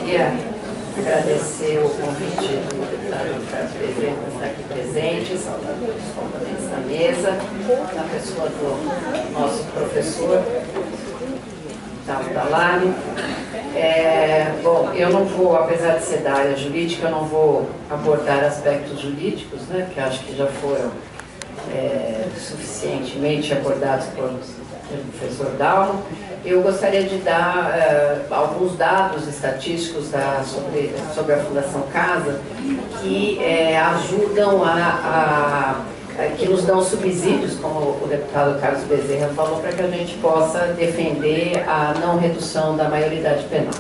queria agradecer o convite do deputado Carlos Bezerra por estar aqui presente, saudar os componentes da mesa, na pessoa do nosso professor, Gustavo Dalari. Bom, eu não vou, apesar de ser da área jurídica, eu não vou abordar aspectos jurídicos, né, que acho que já foram suficientemente abordados pelo professor Dalmo. Eu gostaria de dar alguns dados estatísticos sobre a Fundação Casa que ajudam que nos dão subsídios, como o deputado Carlos Bezerra falou, para que a gente possa defender a não redução da maioridade penal.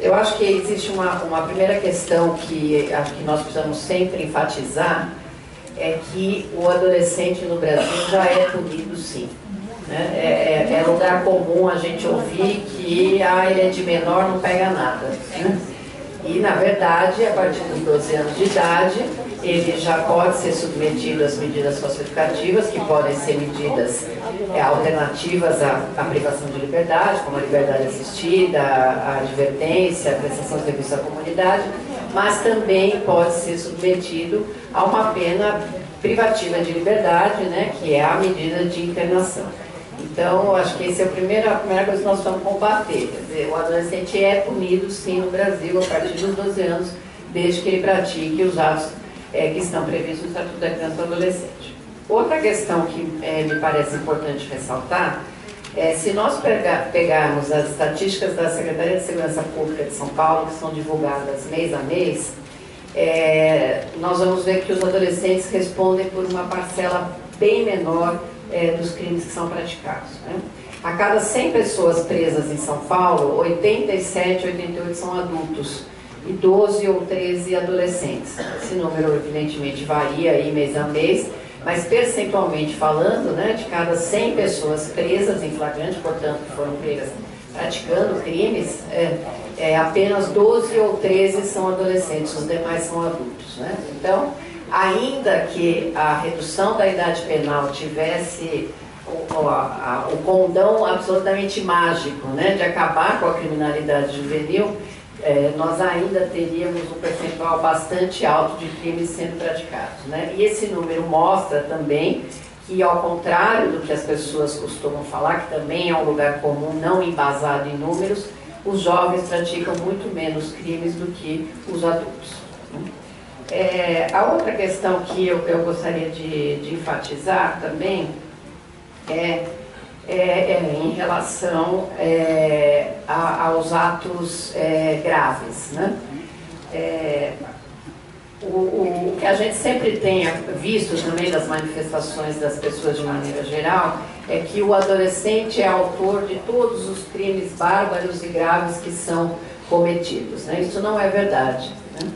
Eu acho que existe uma primeira questão que acho que nós precisamos sempre enfatizar, é que o adolescente no Brasil já é punido, sim. É lugar comum a gente ouvir que ele é de menor, não pega nada. Né? E, na verdade, a partir dos 12 anos de idade, ele já pode ser submetido às medidas socioeducativas, que podem ser medidas alternativas à privação de liberdade, como a liberdade assistida, a advertência, a prestação de serviço à comunidade, mas também pode ser submetido a uma pena privativa de liberdade, né, que é a medida de internação. Então, acho que essa é a primeira coisa que nós precisamos combater. Quer dizer, o adolescente é punido, sim, no Brasil, a partir dos 12 anos, desde que ele pratique os atos que estão previstos no Estatuto da Criança e do Adolescente. Outra questão que me parece importante ressaltar é, se nós pegarmos as estatísticas da Secretaria de Segurança Pública de São Paulo, que são divulgadas mês a mês, nós vamos ver que os adolescentes respondem por uma parcela bem menor dos crimes que são praticados. Né? A cada 100 pessoas presas em São Paulo, 87, 88 são adultos e 12 ou 13 adolescentes. Esse número, evidentemente, varia aí mês a mês, mas percentualmente falando, né, de cada 100 pessoas presas em flagrante, portanto, que foram presas praticando crimes, apenas 12 ou 13 são adolescentes, os demais são adultos. Né? Então, ainda que a redução da idade penal tivesse o condão absolutamente mágico, né, de acabar com a criminalidade juvenil, nós ainda teríamos um percentual bastante alto de crimes sendo praticados. Né? E esse número mostra também que, ao contrário do que as pessoas costumam falar, que também é um lugar comum não embasado em números, os jovens praticam muito menos crimes do que os adultos. A outra questão que eu gostaria de enfatizar também em relação aos atos graves. Né? O que a gente sempre tem visto também das manifestações das pessoas de maneira geral é que o adolescente é autor de todos os crimes bárbaros e graves que são cometidos. Né? Isso não é verdade. Né?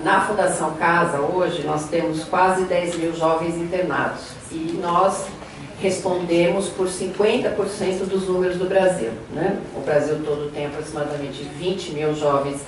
Na Fundação Casa, hoje, nós temos quase 10 mil jovens internados e nós respondemos por 50% dos números do Brasil. Né? O Brasil todo tem aproximadamente 20 mil jovens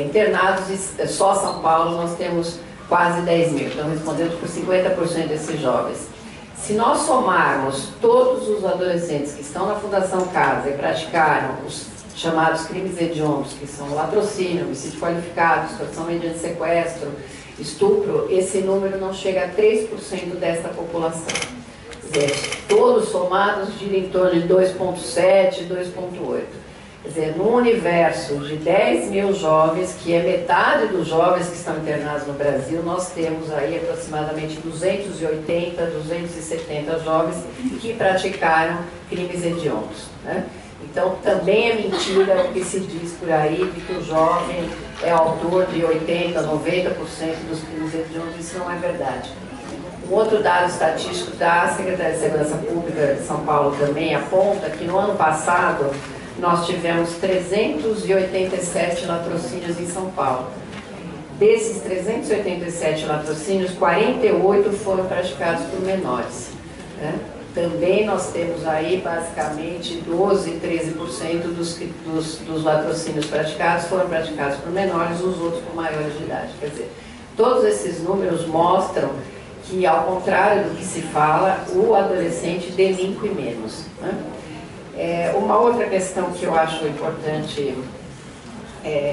internados e só São Paulo nós temos quase 10 mil. Então, respondemos por 50% desses jovens. Se nós somarmos todos os adolescentes que estão na Fundação Casa e praticaram os chamados crimes hediondos, que são latrocínio, homicídio qualificado, extorsão mediante sequestro, estupro, esse número não chega a 3% desta população. Quer dizer, todos somados giram em torno de 2,7, 2,8. Quer dizer, num universo de 10 mil jovens, que é metade dos jovens que estão internados no Brasil, nós temos aí aproximadamente 280, 270 jovens que praticaram crimes hediondos. Né? Então, também é mentira o que se diz por aí de que o jovem é autor de 80%, 90% dos crimes hediondos. Isso não é verdade. Um outro dado estatístico da Secretaria de Segurança Pública de São Paulo também aponta que no ano passado nós tivemos 387 latrocínios em São Paulo. Desses 387 latrocínios, 48 foram praticados por menores. Né? Também nós temos aí basicamente 12, 13% dos latrocínios praticados foram praticados por menores, os outros por maiores de idade. Quer dizer, todos esses números mostram que, ao contrário do que se fala, o adolescente delinque menos. Né? Uma outra questão que eu acho importante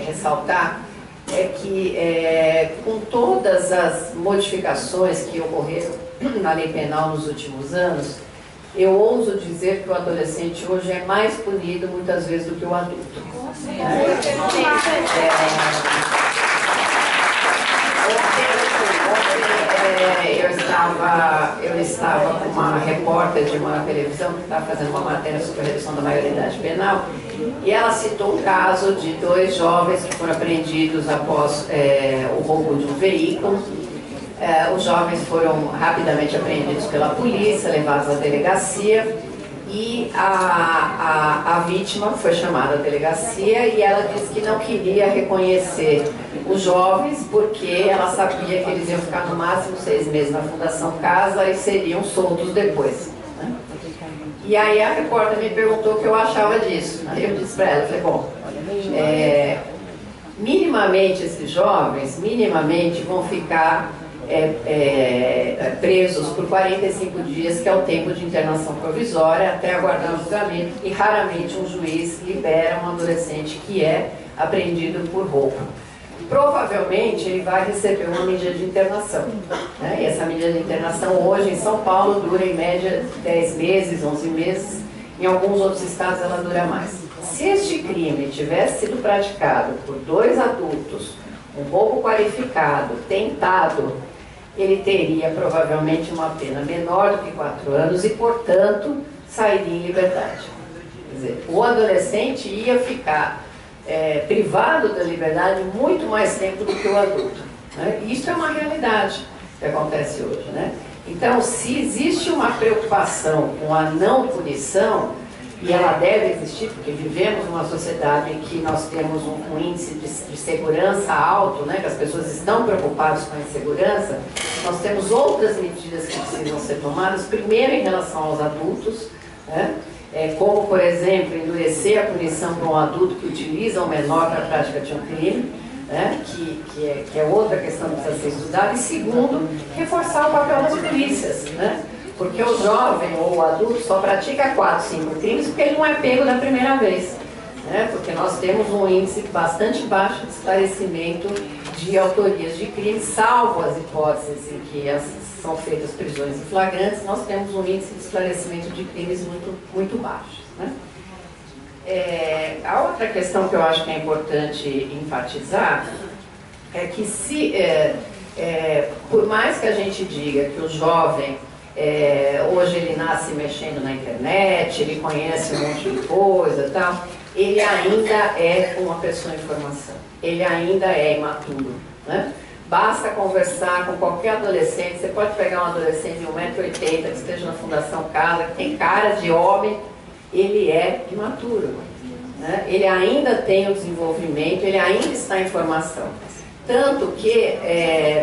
ressaltar é que, com todas as modificações que ocorreram na lei penal nos últimos anos, eu ouso dizer que o adolescente hoje é mais punido muitas vezes do que o adulto. Eu estava com uma repórter de uma televisão que estava fazendo uma matéria sobre a redução da maioridade penal, e ela citou um caso de 2 jovens que foram apreendidos após o roubo de um veículo. Os jovens foram rapidamente apreendidos pela polícia, levados à delegacia, e a vítima foi chamada à delegacia e ela disse que não queria reconhecer os jovens porque ela sabia que eles iam ficar no máximo 6 meses na Fundação Casa e seriam soltos depois, né? E aí a repórter me perguntou o que eu achava disso. Aí eu disse para ela, falei, bom, minimamente esses jovens, vão ficar presos por 45 dias, que é o tempo de internação provisória, até aguardar o julgamento, e raramente um juiz libera um adolescente que é apreendido por roubo. Provavelmente ele vai receber uma medida de internação, né? E essa medida de internação hoje em São Paulo dura em média 10 meses, 11 meses, em alguns outros estados ela dura mais. Se este crime tivesse sido praticado por 2 adultos, um roubo qualificado, tentado, ele teria provavelmente uma pena menor do que 4 anos e, portanto, sairia em liberdade. Quer dizer, o adolescente ia ficar privado da liberdade muito mais tempo do que o adulto, né? Isso é uma realidade que acontece hoje, né? Então, se existe uma preocupação com a não punição, e ela deve existir, porque vivemos numa sociedade em que nós temos um índice de segurança alto, né, que as pessoas estão preocupadas com a insegurança, nós temos outras medidas que precisam ser tomadas, primeiro em relação aos adultos, né, como, por exemplo, endurecer a punição para um adulto que utiliza um menor para a prática de um crime, né, que é outra questão que precisa ser estudada, e segundo, reforçar o papel das polícias, né? Porque o jovem ou o adulto só pratica 4, 5 crimes porque ele não é pego da primeira vez, né? Porque nós temos um índice bastante baixo de esclarecimento de autorias de crimes, salvo as hipóteses em que são feitas prisões em flagrantes, nós temos um índice de esclarecimento de crimes muito baixo, né? A outra questão que eu acho que é importante enfatizar é que por mais que a gente diga que o jovem hoje ele nasce mexendo na internet, ele conhece um monte de coisa e tal, ele ainda é uma pessoa em formação, ele ainda é imaturo, né? Basta conversar com qualquer adolescente, você pode pegar um adolescente de 1,80 m que esteja na Fundação Casa, que tem cara de homem, ele é imaturo, né? Ele ainda tem o desenvolvimento, ele ainda está em formação. Tanto que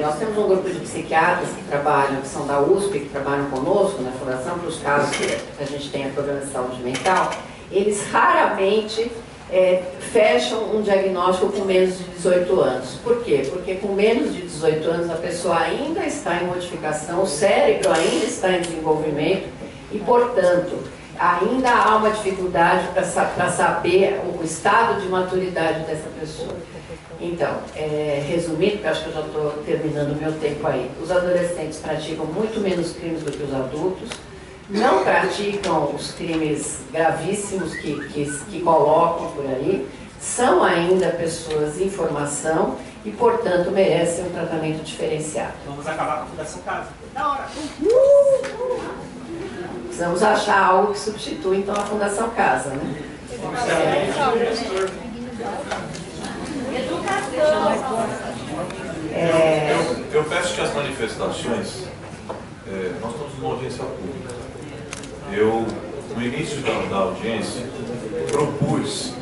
nós temos um grupo de psiquiatras que trabalham, que são da USP, que trabalham conosco na Fundação, para os casos que a gente tem a programa de saúde mental, eles raramente fecham um diagnóstico com menos de 18 anos. Por quê? Porque com menos de 18 anos a pessoa ainda está em modificação, o cérebro ainda está em desenvolvimento e, portanto, ainda há uma dificuldade para saber o estado de maturidade dessa pessoa. Então, resumindo, porque acho que eu já estou terminando o meu tempo aí, os adolescentes praticam muito menos crimes do que os adultos, não praticam os crimes gravíssimos que colocam por aí, são ainda pessoas em formação e, portanto, merecem um tratamento diferenciado. Vamos acabar com a Fundação Casa. Da hora! Precisamos achar algo que substitua, então, a Fundação Casa, né? Eu peço que as manifestações, nós estamos numa audiência pública. Eu, no início da audiência, propus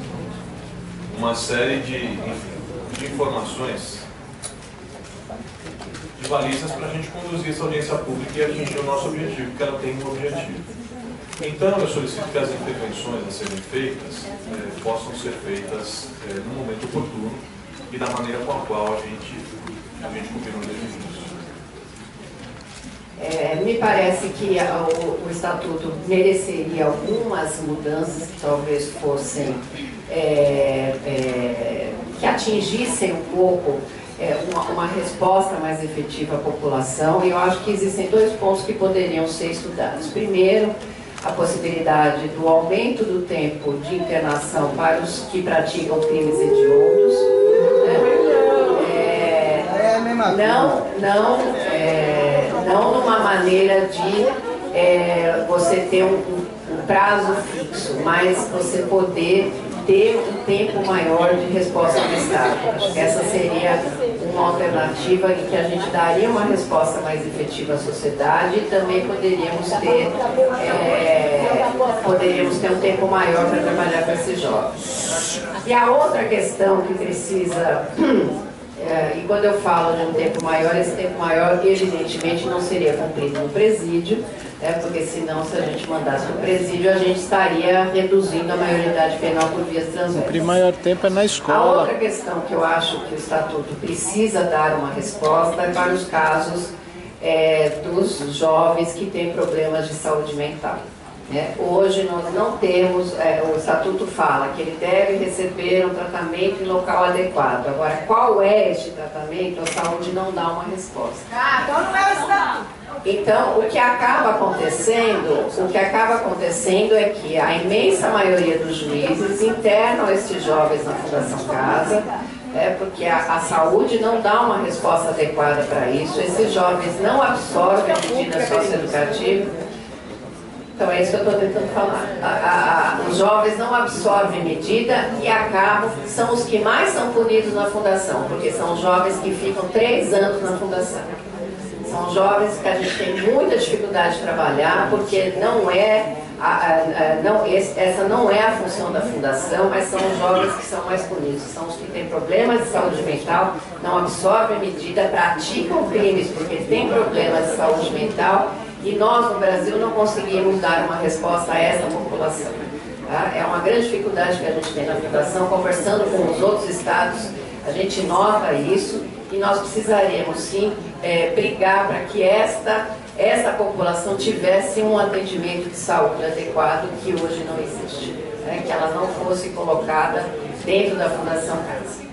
uma série de informações de balizas para a gente conduzir essa audiência pública e atingir o nosso objetivo, porque ela tem um objetivo. Então, eu solicito que as intervenções a serem feitas possam ser feitas no momento oportuno e da maneira com a qual a gente combinou desde o início. Me parece que o Estatuto mereceria algumas mudanças que talvez fossem, que atingissem um pouco uma resposta mais efetiva à população, e eu acho que existem dois pontos que poderiam ser estudados. Primeiro, a possibilidade do aumento do tempo de internação para os que praticam crimes hediondos, não numa maneira de você ter um prazo fixo, mas você poder ter um tempo maior de resposta do Estado. Acho que essa seria uma alternativa em que a gente daria uma resposta mais efetiva à sociedade e também poderíamos ter um tempo maior para trabalhar com esses jovens. E a outra questão que precisa... e quando eu falo de um tempo maior, esse tempo maior evidentemente não seria cumprido no presídio, porque senão, se a gente mandasse no presídio, a gente estaria reduzindo a maioridade penal por vias transversas. O maior tempo é na escola. A outra questão que eu acho que o Estatuto precisa dar uma resposta é para os casos dos jovens que têm problemas de saúde mental. Hoje nós não temos, o Estatuto fala que ele deve receber um tratamento em local adequado. Agora, qual é este tratamento? A saúde não dá uma resposta. Então não é o Estatuto. Então, o que acaba acontecendo é que a imensa maioria dos juízes internam esses jovens na Fundação Casa, porque a saúde não dá uma resposta adequada para isso. Esses jovens não absorvem a medida socioeducativa. Então é isso que eu estou tentando falar. Os jovens não absorvem medida e são os que mais são punidos na fundação, porque são jovens que ficam 3 anos na fundação. São jovens que a gente tem muita dificuldade de trabalhar, porque essa não é a função da fundação, mas são os jovens que são mais punidos. São os que têm problemas de saúde mental, não absorvem medida, praticam crimes porque têm problemas de saúde mental. E nós, no Brasil, não conseguimos dar uma resposta a essa população. É uma grande dificuldade que a gente tem na Fundação. Conversando com os outros estados, a gente nota isso e nós precisaríamos, sim, brigar para que esta população tivesse um atendimento de saúde adequado que hoje não existe. Que ela não fosse colocada dentro da Fundação Casa.